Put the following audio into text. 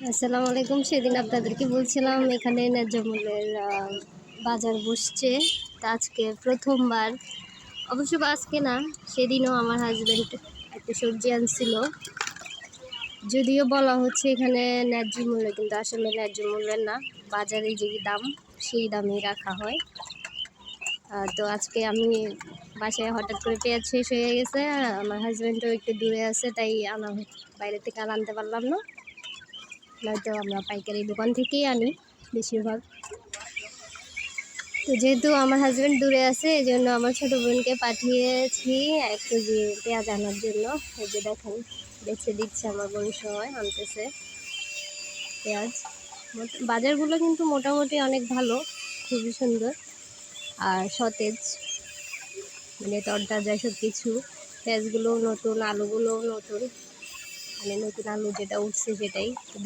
আসসালামু আলাইকুম। সেদিন আপনাদেরকে বলছিলাম এখানে ন্যায্য মূল্যের বাজার বসছে। তা আজকে প্রথমবার, অবশ্য আজকে না, সেদিনও আমার হাজব্যান্ড একটা সবজি আনছিল। যদিও বলা হচ্ছে এখানে ন্যায্য মূল্য, কিন্তু আসলে ন্যায্য মূল্যের না, বাজারে যে দাম সেই দামেই রাখা হয়। তো আজকে আমি বাসায় হঠাৎ করে পেঁয়াজ শেষ হয়ে গেছে, আমার হাজব্যান্ডও একটু দূরে আছে, তাই বাইরে থেকে আনতে পারলাম না। নয়তো আমরা পাইকারি দোকান থেকেই আনি বেশিরভাগ। তো যেহেতু আমার হাজব্যান্ড দূরে আছে, এই জন্য আমার ছোটো বোনকে পাঠিয়েছি 1 কেজি পেঁয়াজ আনার জন্য। এই যে দেখেন, বেছে দিচ্ছে আমার বোন, সময় আনতেছে পেঁয়াজ। বাজারগুলো কিন্তু মোটামুটি অনেক ভালো, খুবই সুন্দর আর সতেজ, মানে তরতাজা সব কিছু। পেঁয়াজগুলোও নতুন, আলুগুলোও নতুন, মানে নতুন আলু যেটা উঠছে সেটাই। তো